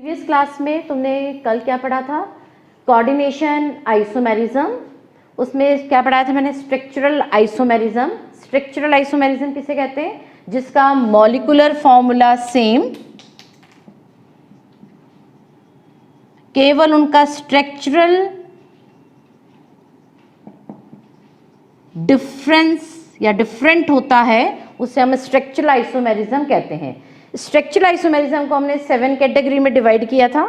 Previous class में तुमने कल क्या पढ़ा था? Coordination isomerism. उसमें क्या पढ़ाया था मैंने? Structural isomerism. स्ट्रक्चरल आइसोमेरिज्म किसे कहते हैं? जिसका मॉलिक्यूलर फॉर्मूला सेम, केवल उनका स्ट्रक्चरल डिफरेंस या डिफरेंट होता है, उसे हम स्ट्रक्चरल आइसोमेरिज्म कहते हैं। स्ट्रक्चरल आइसोमेरिज्म को हमने 7 कैटेगरी में डिवाइड किया था: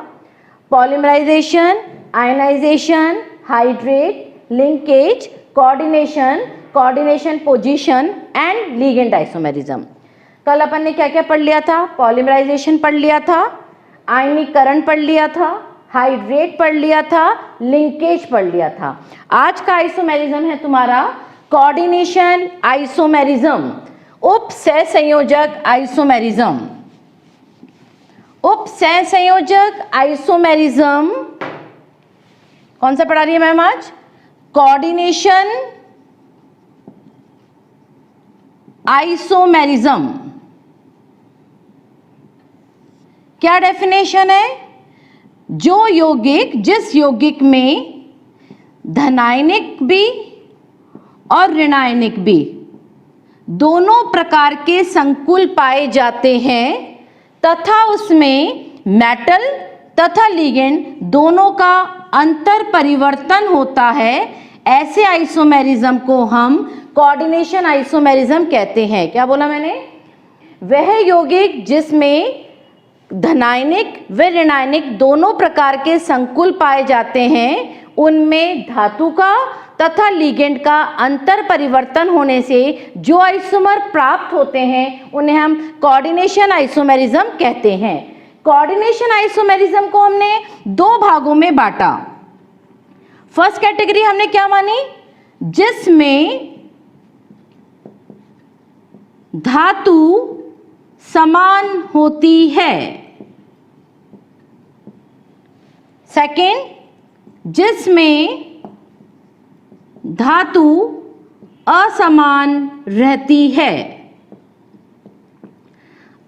polymerisation, ionisation, hydrate, linkage, coordination, coordination position and ligand isomerism. कल अपन ने क्या क्या पढ़ लिया था? पॉलीमराइजेशन पढ़ लिया था, आयनीकरण पढ़ लिया था, हाइड्रेट पढ़ लिया था, लिंकेज पढ़ लिया था। आज का आइसोमेरिज्म है तुम्हारा कोऑर्डिनेशन आइसोमेरिज्म, उपसहसंयोजक आइसोमेरिज्म। उपसहसंयोजक आइसोमेरिज्म कौन सा पढ़ा रही है मैम आज? Coordination isomerism. क्या डेफिनेशन है? जो यौगिक, जिस यौगिक में धनायनिक भी और ऋणायनिक भी दोनों प्रकार के संकुल पाए जाते हैं तथा उसमें मेटल तथा लिगेंड दोनों का अंतर परिवर्तन होता है, ऐसे आइसोमेरिज्म को हम कोऑर्डिनेशन आइसोमेरिज्म कहते हैं। क्या बोला मैंने? वह यौगिक जिसमें धनायनिक व ऋणायनिक दोनों प्रकार के संकुल पाए जाते हैं, उनमें धातु का तथा लिगेंड का अंतर परिवर्तन होने से जो आइसोमर प्राप्त होते हैं उन्हें हम कोऑर्डिनेशन आइसोमेरिज्म कहते हैं। कोऑर्डिनेशन आइसोमेरिज्म को हमने 2 भागों में बांटा। फर्स्ट कैटेगरी हमने क्या मानी? जिसमें धातु समान होती है। सेकेंड, जिसमें धातु असमान रहती है।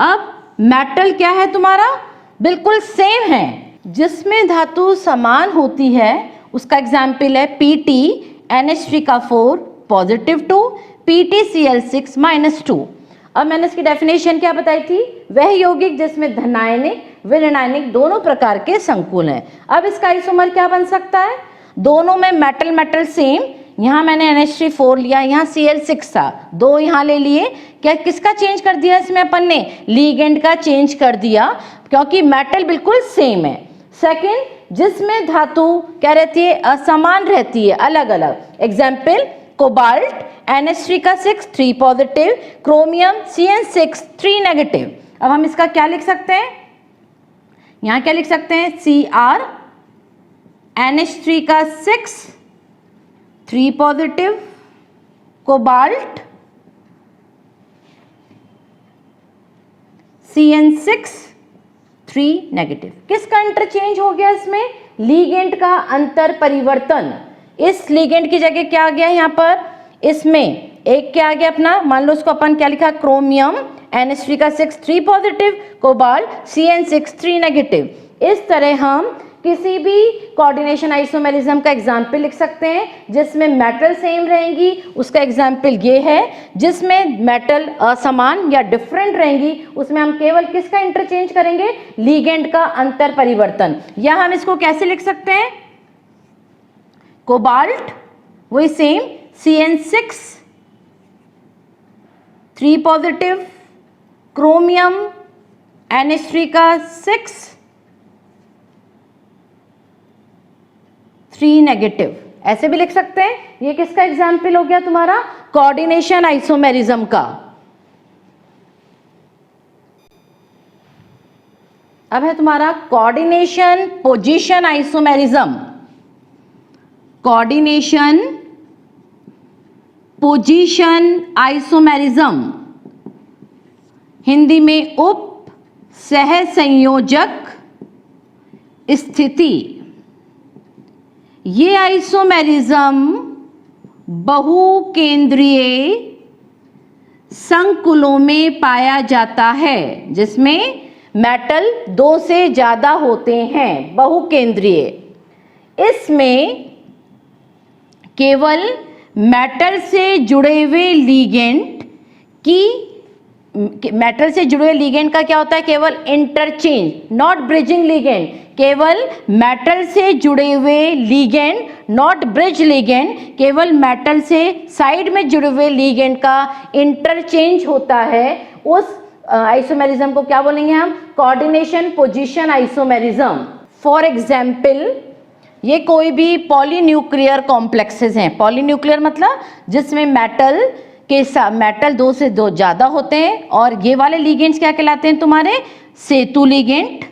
अब मेटल क्या है तुम्हारा? बिल्कुल सेम है। जिसमें धातु समान होती है उसका एग्जाम्पल है Pt NH3 पॉजिटिव 2, PtCl6 -2। अब मैंने इसकी डेफिनेशन क्या बताई थी? वह यौगिक जिसमें धनायनिक व ऋणायनिक दोनों प्रकार के संकुल हैं। अब इसका आइसोमर क्या बन सकता है? दोनों में मेटल मेटल सेम, यहाँ मैंने NH3 लिया, यहाँ Cl6 था, 2 यहाँ ले लिए। क्या किसका चेंज कर दिया इसमें अपन ने? लिगेंड का चेंज कर दिया, क्योंकि मेटल बिल्कुल सेम है। सेकंड, जिसमें धातु क्या रहती है? असमान रहती है, अलग अलग। Example cobalt NH3 3 positive, chromium CN6 3 negative. अब हम इसका क्या लिख सकते हैं? यहाँ क्या लिख सकते हैं? Cr NH3 3 positive, cobalt CN6 3 negative. किसका इंटरचेंज हो गया इसमें? लिगेंड का अंतर परिवर्तन। इस लिगेंड की जगह क्या आ गया यहाँ पर? इसमें एक क्या आ गया अपना? मान लो उसको अपन क्या लिखा? Chromium NH3 3 positive, cobalt CN6 3 negative. इस तरह हम किसी भी कोऑर्डिनेशन आइसोमेरिज्म का एग्जाम्पल लिख सकते हैं जिसमें मेटल सेम रहेंगी। उसका एग्जाम्पल ये है। जिसमें मेटल असमान या डिफरेंट रहेंगी उसमें हम केवल किसका इंटरचेंज करेंगे? लिगेंड का अंतर परिवर्तन। या हम इसको कैसे लिख सकते हैं? कोबाल्ट वही same CN6 3 positive, chromium NH3 3 negative, ऐसे भी लिख सकते हैं। ये किसका एग्जाम्पल हो गया तुम्हारा? कोऑर्डिनेशन आइसोमेरिज्म का। अब है तुम्हारा coordination position isomerism. Coordination position isomerism, Hindi में उप सहसंयोजक स्थिति। ये आइसोमेरिज्म बहुकेंद्रीय संकुलों में पाया जाता है जिसमें मेटल 2 से ज़्यादा होते हैं, बहुकेंद्रीय। इसमें केवल मेटल से जुड़े हुए लिगेंड की, मेटल से जुड़े हुए लिगेंड का क्या होता है, केवल इंटरचेंज, नॉट ब्रिजिंग लिगेंड। केवल मेटल से जुड़े हुए लिगेंड, नॉट ब्रिज लिगेंड, केवल मेटल से साइड में जुड़े हुए लिगेंड का इंटरचेंज होता है। उस आइसोमेरिज्म को क्या बोलेंगे हम, coordination position isomerism. For example, ये कोई भी पॉलीन्यूक्लियर कॉम्प्लेक्सेस हैं। पॉलीन्यूक्लियर मतलब जिसमें मेटल के साथ मेटल 2 से 2 ज़्यादा होते हैं, और ये वाले लिगेंड्स क्या कहलाते हैं तुम्हारे, सेतु लिगेंड।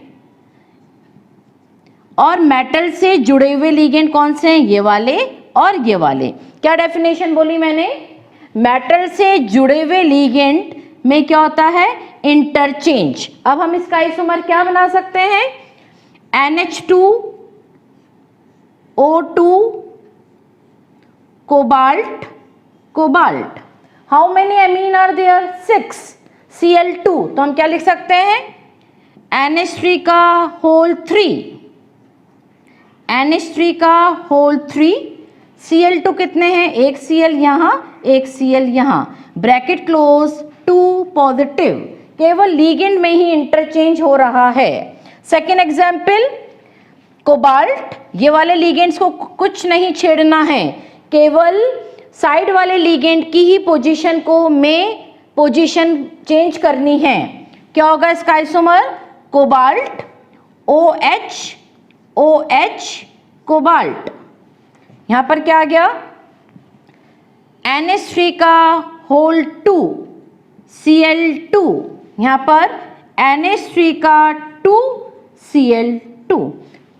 और मेटल से जुड़े हुए लिगेंड कौन से हैं, ये वाले और ये वाले। क्या डेफिनेशन बोली मैंने, मेटल से जुड़े हुए लिगेंड में क्या होता है, इंटरचेंज। अब हम इसका आइसोमर क्या बना सकते हैं, NH2O2 cobalt, cobalt. How many amine are there, 6, Cl2। तो हम क्या लिख सकते हैं, NH3 का होल 3, NH3 का होल 3, Cl2 कितने हैं, एक Cl यहाँ, एक Cl यहाँ, ब्रैकेट क्लोज, 2 पॉजिटिव। केवल लिगेंड में ही इंटरचेंज हो रहा है। सेकेंड एग्जाम्पल, कोबाल्ट, ये वाले लिगेंड्स को कुछ नहीं छेड़ना है, केवल साइड वाले लिगेंड की ही पोजीशन को में पोजीशन चेंज करनी है। क्या होगा इसका isomer, cobalt OH OH cobalt. यहां पर क्या आ गया, NH3 का होल 2 Cl2, यहां पर NH3 का 2 Cl2।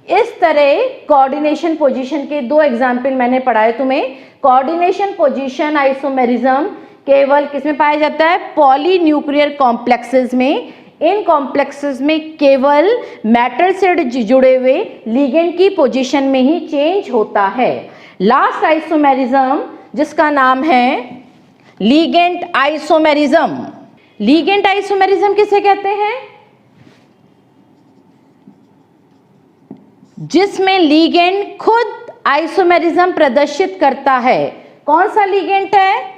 इस तरह कोऑर्डिनेशन पोजीशन के 2 एग्जाम्पल मैंने पढ़ाए तुम्हें। कोऑर्डिनेशन पोजीशन आइसोमेरिज्म केवल किसमें पाया जाता है, पॉलीन्यूक्लियर कॉम्प्लेक्सेस में। इन कॉम्प्लेक्सेस में केवल मेटल से जुड़े हुए लिगेंड की पोजीशन में ही चेंज होता है। लास्ट आइसोमेरिज्म जिसका नाम है लिगेंड आइसोमेरिज्म। लिगेंड आइसोमेरिज्म किसे कहते हैं, जिसमें लिगेंड खुद आइसोमेरिज्म प्रदर्शित करता है। कौन सा लिगेंड है,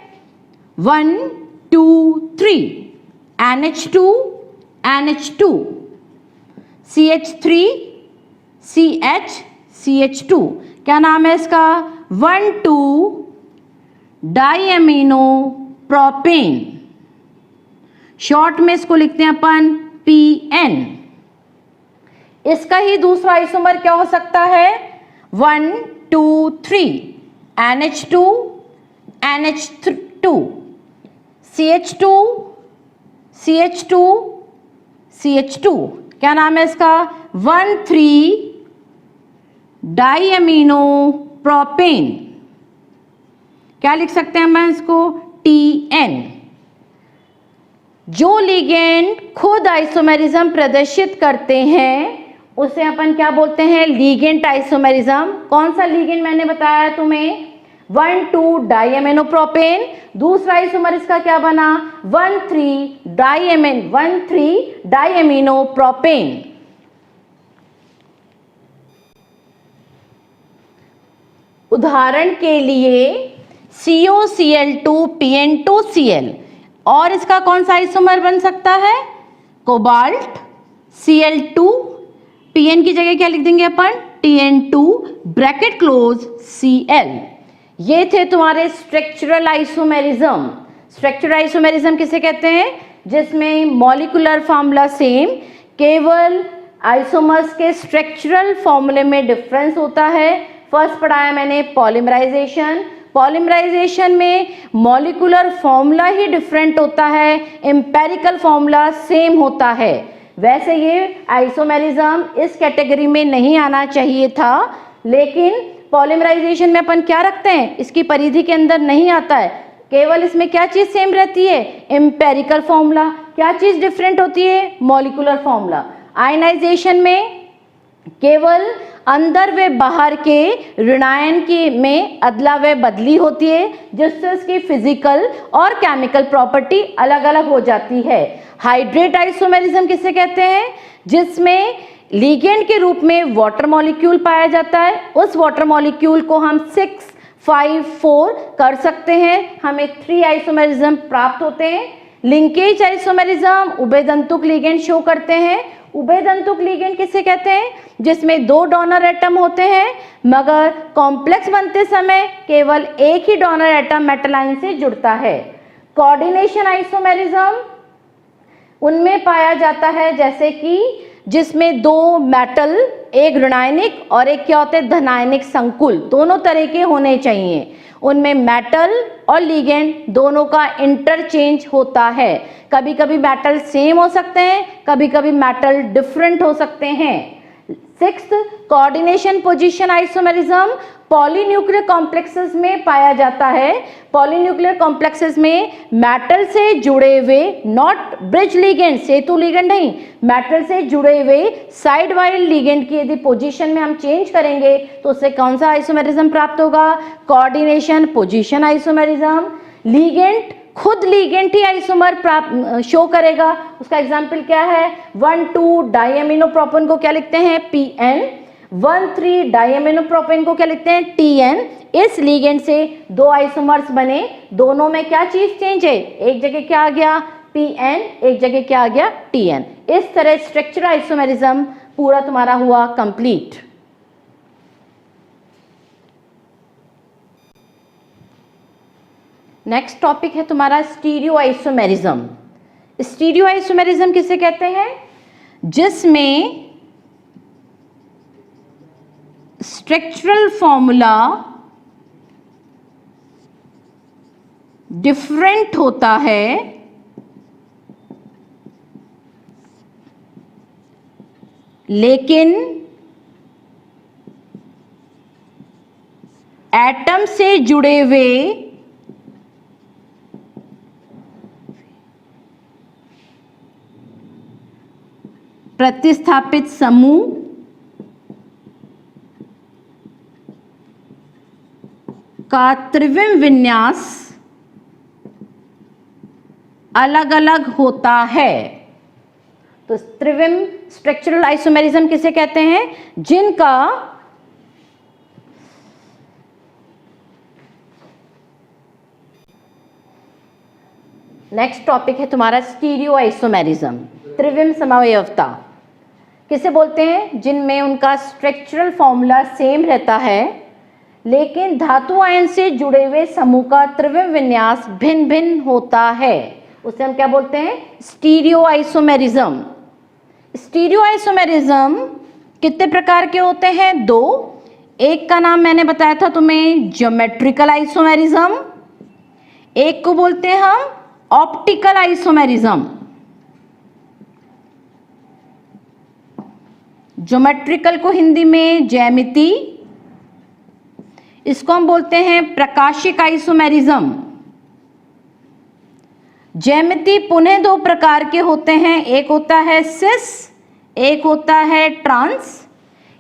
1 2 3, NH2 NH2, CH3 CH CH2। क्या नाम है इसका, 1,2 डाइएमिनो प्रोपेन। शॉर्ट में इसको लिखते हैं अपन PN। इसका ही दूसरा आइसोमर क्या हो सकता है, 1 2 3 NH2 NH2 CH2 CH2 CH2। क्या नाम है इसका, 1,3 डाइएमिनो प्रोपेन। क्या लिख सकते हैं हम इसको, TN। जो लिगेंड खुद आइसोमेरिज्म प्रदर्शित करते हैं उसे अपन क्या बोलते हैं, लिगेंड आइसोमेरिज्म। कौन सा लिगेंड मैंने बताया तुम्हें, 1 2 डाइएमिनो प्रोपेन। दूसरा आइसोमर इसका क्या बना, 1,3 डाइएमिनो प्रोपेन। उदाहरण के लिए COCl2 PN2Cl। और इसका कौन सा आइसोमर बन सकता है, कोबाल्ट Cl2, PN की जगह क्या लिख देंगे अपन, TN2 ब्रैकेट क्लोज Cl। ये थे तुम्हारे स्ट्रक्चरल आइसोमेरिज्म। स्ट्रक्चरल आइसोमेरिज्म किसे कहते हैं, जिसमें मॉलिक्यूलर फॉर्मूला सेम, केवल आइसोमर्स के स्ट्रक्चरल फॉर्मूले में डिफरेंस होता है। फर्स्ट पढ़ाया मैंने पॉलीमराइजेशन। पॉलीमराइजेशन में मॉलिक्यूलर फॉर्मूला ही डिफरेंट होता है, एम्पेरिकल फॉर्मूला सेम होता है। वैसे ये आइसोमेरिज्म इस कैटेगरी में नहीं आना चाहिए था, लेकिन पॉलीमराइजेशन में अपन क्या रखते हैं, इसकी परिधि के अंदर नहीं आता है। केवल इसमें क्या चीज सेम रहती है, एम्पेरिकल फॉर्मूला। क्या चीज डिफरेंट होती है, मॉलिक्यूलर फॉर्मूला। आयनाइजेशन में केवल अंदर व बाहर के ऋणायन की में अदला व बदली होती है, जिससे उसकी फिजिकल और केमिकल प्रॉपर्टी अलग अलग हो जाती है। हाइड्रेट आइसोमेरिज्म किसे कहते हैं? जिसमें लिगेंड के रूप में वाटर मॉलिक्यूल पाया जाता है। उस वाटर मॉलिक्यूल को हम 6, 5, 4 कर सकते हैं, हमें 3 आइसोमेरिज्म प्राप्त होते हैं। लिंकेज आइसोमेरिज्म उभयदंतुक लिगेंड शो करते हैं। उभयदंतुक लिगेंड किसे कहते हैं? जिसमें 2 डोनर एटम होते हैं, मगर कॉम्प्लेक्स बनते समय केवल एक ही डोनर एटम मेटल आयन से जुड़ता है। कोऑर्डिनेशन आइसोमेरिज्म उनमें पाया जाता है जैसे कि जिसमें 2 मेटल, एक ऋणायनिक और एक क्या होते हैं धनायनिक संकुल, दोनों तरह के होने चाहिए। उनमें मेटल और लिगेंड दोनों का इंटरचेंज होता है। कभी कभी मेटल सेम हो सकते हैं, कभी कभी मेटल डिफरेंट हो सकते हैं। 6th coordination position isomerism polynuclear complexes में पाया जाता है। पॉलीन्यूक्लियर कॉम्प्लेक्सेस में मेटल से जुड़े हुए, not bridge ligand, Setu ligand नहीं, मेटल से जुड़े हुए साइड वाइल लिगेंड की यदि पोजीशन में हम चेंज करेंगे तो उससे कौन सा आइसोमेरिज्म प्राप्त होगा? Coordination position isomerism. लिगेंड खुद लिगेंड ही आइसोमर प्राप्त शो करेगा। उसका एग्जाम्पल क्या है? 1,2 डाइएमिनोप्रोपेन को क्या लिखते हैं? PN। 1,3 डाइएमिनोप्रोपेन को क्या लिखते हैं? TN। इस लिगेंड से 2 आइसोमर्स बने, दोनों में क्या चीज चेंज है? एक जगह क्या आ गया? PN, एक जगह क्या आ गया? TN। इस तरह स्ट्रक्चर आइसोमेरिज्म पूरा तुम्हारा हुआ कंप्लीट। नेक्स्ट टॉपिक है तुम्हारा स्टीरियो आइसोमेरिज्म। स्टीरियो आइसोमेरिज्म किसे कहते हैं? जिसमें स्ट्रक्चरल फॉर्मूला डिफरेंट होता है, लेकिन एटम से जुड़े हुए प्रतिस्थापित समूह का त्रिविम विन्यास अलग अलग होता है। तो त्रिविम स्ट्रक्चरल आइसोमेरिज्म किसे कहते हैं? जिनका नेक्स्ट टॉपिक है तुम्हारा स्टीरियो आइसोमेरिज्म, त्रिविम समवयवता किसे बोलते हैं? जिनमें उनका स्ट्रक्चरल फॉर्मूला सेम रहता है, लेकिन धातु आयन से जुड़े हुए समूह का त्रिविम विन्यास भिन्न भिन्न होता है। उसे हम क्या बोलते हैं? Stereo isomerism. स्टीरियो आइसोमेरिज्म कितने प्रकार के होते हैं? 2। एक का नाम मैंने बताया था तुम्हें ज्योमेट्रिकल आइसोमेरिज्म, एक को बोलते हैं हम ऑप्टिकल आइसोमेरिज्म। ज्योमेट्रिकल को हिंदी में ज्यामिति, इसको हम बोलते हैं प्रकाशिक आइसोमेरिज्म। ज्यामिति पुनः 2 प्रकार के होते हैं, एक होता है सिस, एक होता है ट्रांस।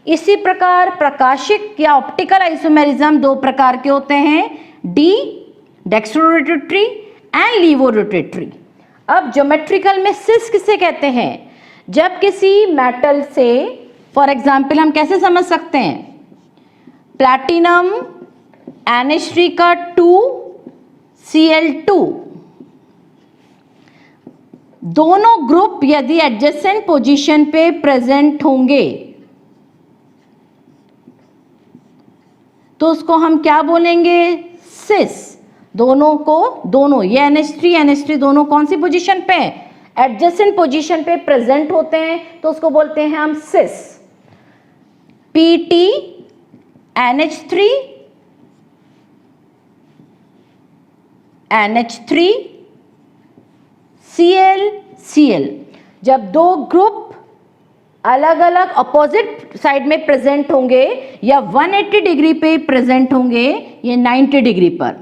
इसी प्रकार प्रकाशिक या ऑप्टिकल आइसोमेरिज्म 2 प्रकार के होते हैं, डी डेक्स्ट्रोरोटेटरी एंड लीवोरोटेटरी। अब ज्योमेट्रिकल में सिस किसे कहते हैं? जब किसी मेटल से, फॉर एग्जाम्पल हम कैसे समझ सकते हैं? प्लैटिनम NH3 का 2Cl2, दोनों ग्रुप यदि एडजेसेंट पोजीशन पे प्रेजेंट होंगे तो उसको हम क्या बोलेंगे? सिस। दोनों ये NH3 दोनों कौन सी पोजीशन पे? एडजेसेंट पोजीशन पे प्रेजेंट होते हैं, तो उसको बोलते हैं हम सिस। PT NH3 NH3 Cl जब 2 ग्रुप अलग अलग अपोजिट साइड में प्रेजेंट होंगे या 180 डिग्री पे प्रेजेंट होंगे, ये 90 डिग्री पर,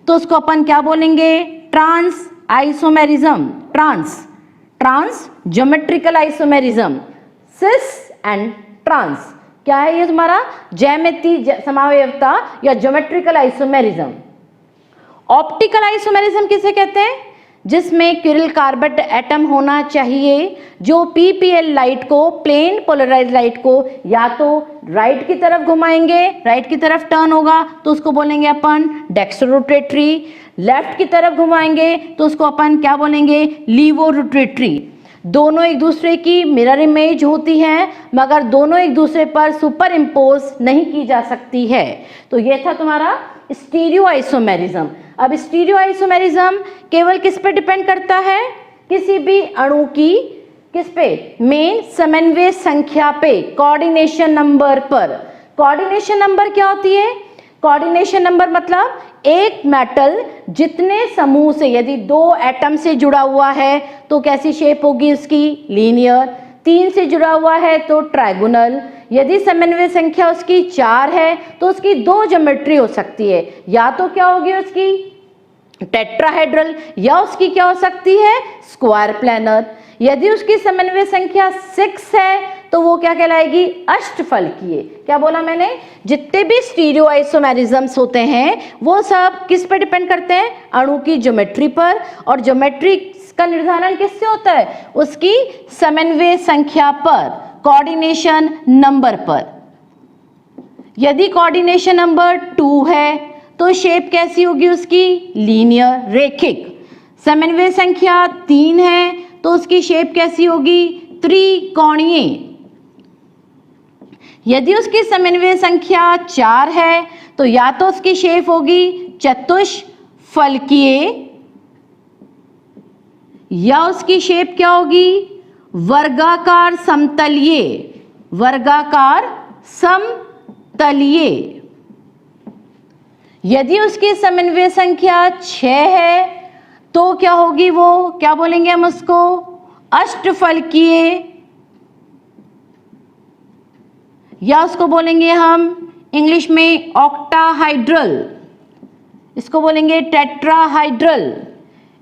तो उसको अपन क्या बोलेंगे? Trans isomerism. Trans geometrical isomerism, cis and trans. क्या है ये तुम्हारा? ज्यामितीय समावयवता या ज्योमेट्रिकल आइसोमेरिज्म। ऑप्टिकल आइसोमेरिज्म किसे कहते हैं? जिसमें क्यूरिल कार्बेट एटम होना चाहिए जो पीपीएल लाइट को, प्लेन पोलराइज लाइट को, या तो राइट की तरफ घुमाएंगे, राइट की तरफ टर्न होगा तो उसको बोलेंगे अपन डेक्स्ट्रोरोटेटरी, लेफ्ट की तरफ घुमाएंगे तो उसको अपन क्या बोलेंगे? Levo rotatory. दोनों एक दूसरे की मिरर इमेज होती हैं मगर दोनों एक दूसरे पर सुपर इम्पोज नहीं की जा सकती है। तो ये था तुम्हारा स्टीरियो आइसोमेरिज्म। अब स्टीरियो आइसोमेरिज्म केवल किस पे डिपेंड करता है? किसी भी अणु की किस पे? मेन समन्वय संख्या पे, कोऑर्डिनेशन नंबर पर। कोऑर्डिनेशन नंबर क्या होती है? कोऑर्डिनेशन नंबर मतलब एक मेटल जितने समूह से, यदि 2 एटम से जुड़ा हुआ है तो कैसी शेप होगी उसकी? लीनियर। 3 से जुड़ा हुआ है तो ट्राइगोनल। यदि समन्वय संख्या उसकी 4 है तो उसकी 2 ज्योमेट्री हो सकती है, या तो क्या होगी उसकी? टेट्राहेड्रल, या उसकी क्या हो सकती है? Square planar. यदि उसकी समन्वय संख्या 6 है तो वो क्या कहलाएगी? अष्टफलकीय। क्या बोला मैंने? जितने भी स्टीरियो आइसोमेरिज्म्स होते हैं वो सब किस पर डिपेंड करते हैं? अणु की ज्योमेट्री पर। और ज्योमेट्री का निर्धारण किससे होता है? उसकी समन्वय संख्या पर, कोऑर्डिनेशन नंबर पर। यदि कोऑर्डिनेशन नंबर 2 है तो शेप कैसी होगी उसकी? लीनियर, रेखिक। समन्वय संख्या 3 है तो उसकी शेप कैसी होगी? त्रिकोणीय। यदि उसकी समन्वय संख्या 4 है तो या तो उसकी शेप होगी चतुष्फलकीय, या उसकी शेप क्या होगी? वर्गाकार समतलीय। वर्गाकार समतलीय। यदि उसकी समन्वय संख्या 6 है तो क्या होगी? वो क्या बोलेंगे हम उसको? अष्टफलकीय, या उसको बोलेंगे हम इंग्लिश में ऑक्टाहाइड्रल, इसको बोलेंगे टेट्राहाइड्रल,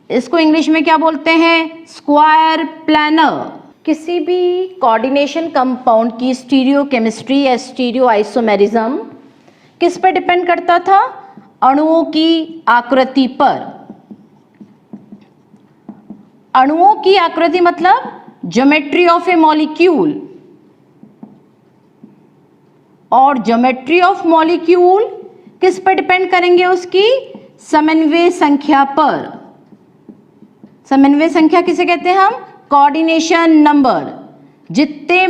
इसको इंग्लिश में क्या बोलते हैं? Square planar. किसी भी कोऑर्डिनेशन कंपाउंड की स्टीरियो केमिस्ट्री या स्टीरियो आइसोमेरिज्म किस पर डिपेंड करता था? अणुओं की आकृति पर। अणुओं की आकृति मतलब ज्योमेट्री ऑफ ए मॉलिक्यूल। और ज्योमेट्री ऑफ मॉलिक्यूल किस पर डिपेंड करेंगे? उसकी समन्वय संख्या पर। समन्वय संख्या किसे कहते हैं हम? Coordination number. जितने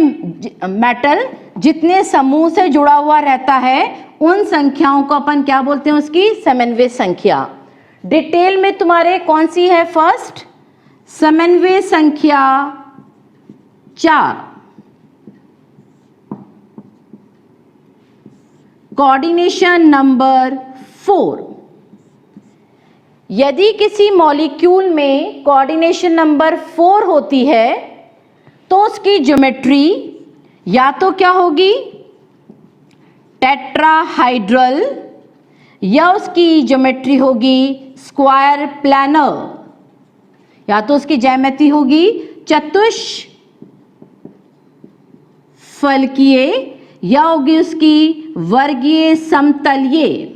मेटल जितने समूह से जुड़ा हुआ रहता है उन संख्याओं को अपन क्या बोलते हैं? उसकी समन्वय संख्या। डिटेल में तुम्हारे कौन सी है? फर्स्ट समन्वय संख्या 4, कोऑर्डिनेशन नंबर 4। यदि किसी मॉलिक्यूल में कोऑर्डिनेशन नंबर 4 होती है तो उसकी ज्योमेट्री या तो क्या होगी? टेट्राहाइड्रल, या उसकी ज्योमेट्री होगी स्क्वायर प्लैनर, या तो उसकी ज्यामिति होगी चतुष्फलकीय, या होगी उसकी वर्गीय समतलीय।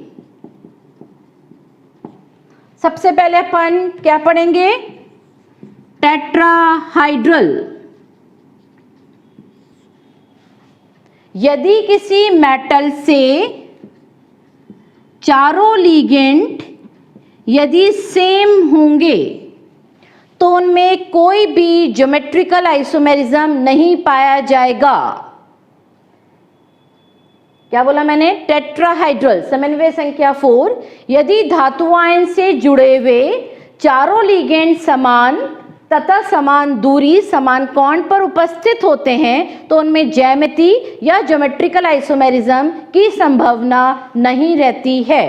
सबसे पहले अपन क्या पढ़ेंगे? टेट्राहाइड्रल। यदि किसी मेटल से चारों लिगेंड यदि सेम होंगे तो उनमें कोई भी ज्योमेट्रिकल आइसोमेरिज्म नहीं पाया जाएगा। क्या बोला मैंने? टेट्राहाइड्रल, समन्वय संख्या 4। यदि धातु आयन से जुड़े हुए चारों लिगेंड समान तथा समान दूरी, समान कोण पर उपस्थित होते हैं तो उनमें ज्यामिति या ज्योमेट्रिकल आइसोमेरिज्म की संभावना नहीं रहती है।